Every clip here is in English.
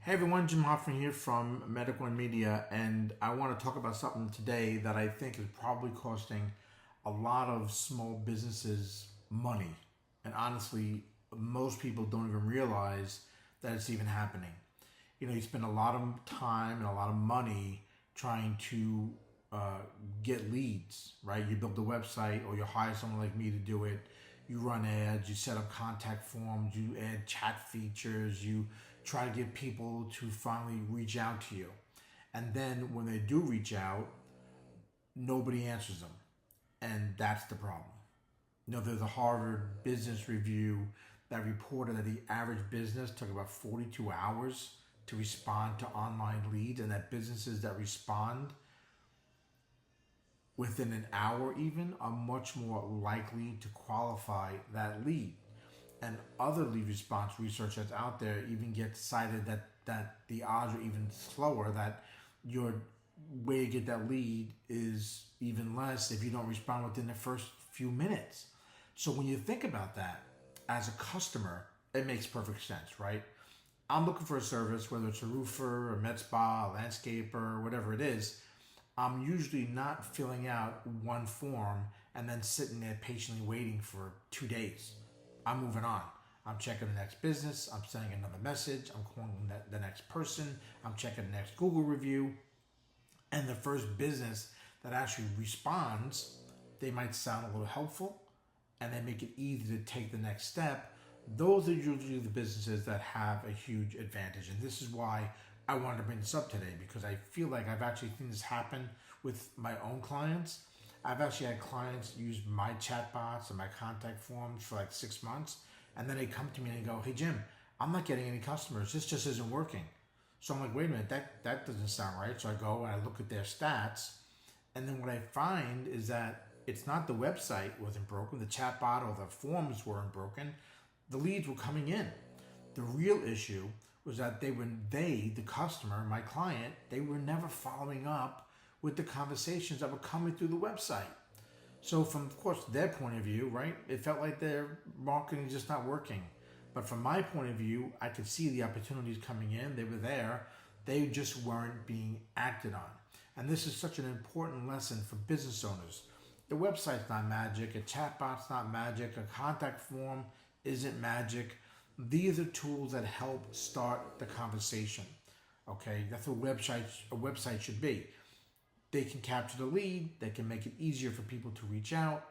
Hey everyone, Jim Hoffman here from Medical and Media, and I want to talk about something today that I think is probably costing a lot of small businesses money. And honestly, most people don't even realize that it's even happening. You spend a lot of time and a lot of money trying to uh, get leads, right? You build a website or you hire someone like me to do it. You run ads, you set up contact forms, you add chat features, you try to get people to finally reach out to you. And then when they do reach out, nobody answers them. And that's the problem. There's a Harvard Business Review that reported that the average business took about 42 hours to respond to online leads, and that businesses that respond within an hour even are much more likely to qualify that lead. And other lead response research that's out there even gets cited that the odds are even slower, that your way to get that lead is even less if you don't respond within the first few minutes. So when you think about that as a customer, it makes perfect sense, right? I'm looking for a service, whether it's a roofer, a med spa, a landscaper, whatever it is. I'm usually not filling out one form and then sitting there patiently waiting for 2 days. I'm moving on. I'm checking the next business. I'm sending another message. I'm calling the next person. I'm checking the next Google review. And the first business that actually responds, they might sound a little helpful and they make it easy to take the next step. Those are usually the businesses that have a huge advantage. And this is why I wanted to bring this up today, because I feel like I've actually seen this happen with my own clients. I've actually had clients use my chatbots and my contact forms for like 6 months, and then they come to me and they go, "Hey Jim, I'm not getting any customers. This just isn't working." So I'm like, "Wait a minute, that doesn't sound right." So I go and I look at their stats, and then what I find is that it's not the website wasn't broken, the chatbot or the forms weren't broken, the leads were coming in. The real issue was that the customer, my client, they were never following up with the conversations that were coming through the website. So from, of course, their point of view, right, it felt like their marketing is just not working. But from my point of view, I could see the opportunities coming in. They were there. They just weren't being acted on. And this is such an important lesson for business owners. The website's not magic. A chatbot's not magic. A contact form isn't magic. These are tools that help start the conversation. Okay, that's what a website should be. They can capture the lead, they can make it easier for people to reach out.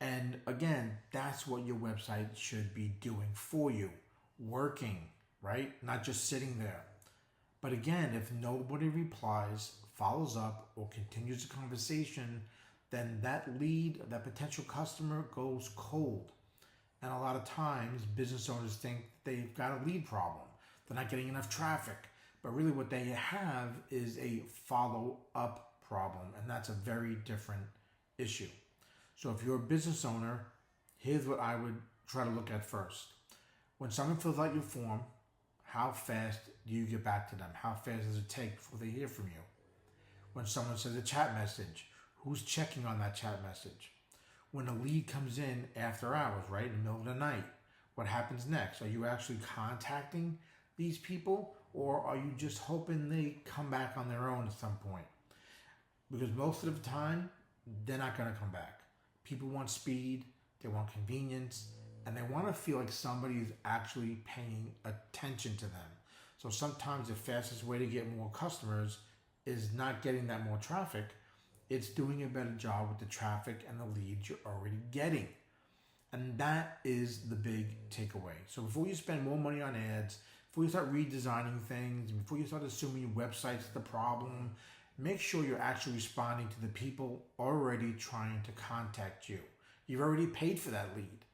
And again, that's what your website should be doing for you, working, right? Not just sitting there. But again, if nobody replies, follows up, or continues the conversation, then that lead, that potential customer goes cold. And a lot of times, business owners think they've got a lead problem. They're not getting enough traffic. But really, what they have is a follow up problem, and that's a very different issue. So, if you're a business owner, here's what I would try to look at first. When someone fills out your form, how fast do you get back to them? How fast does it take before they hear from you? When someone sends a chat message, who's checking on that chat message? When a lead comes in after hours, right, in the middle of the night, what happens next? Are you actually contacting these people, or are you just hoping they come back on their own at some point? Because most of the time, they're not going to come back. People want speed, they want convenience, and they want to feel like somebody is actually paying attention to them. So sometimes the fastest way to get more customers is not getting that more traffic, it's doing a better job with the traffic and the leads you're already getting. And that is the big takeaway. So before you spend more money on ads, before you start redesigning things, before you start assuming your website's the problem, make sure you're actually responding to the people already trying to contact you. You've already paid for that lead.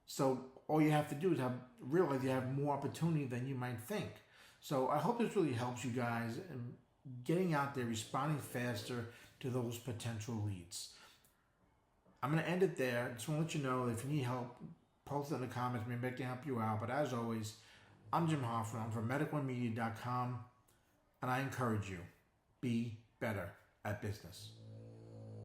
So all you have to do is realize you have more opportunity than you might think. So I hope this really helps you guys in getting out there, responding faster to those potential leads. I'm going to end it there. Just want to let you know that if you need help, post it in the comments. Maybe I can help you out. But as always, I'm Jim Hoffman. I'm from medicalandmedia.com, and I encourage you, be better at business.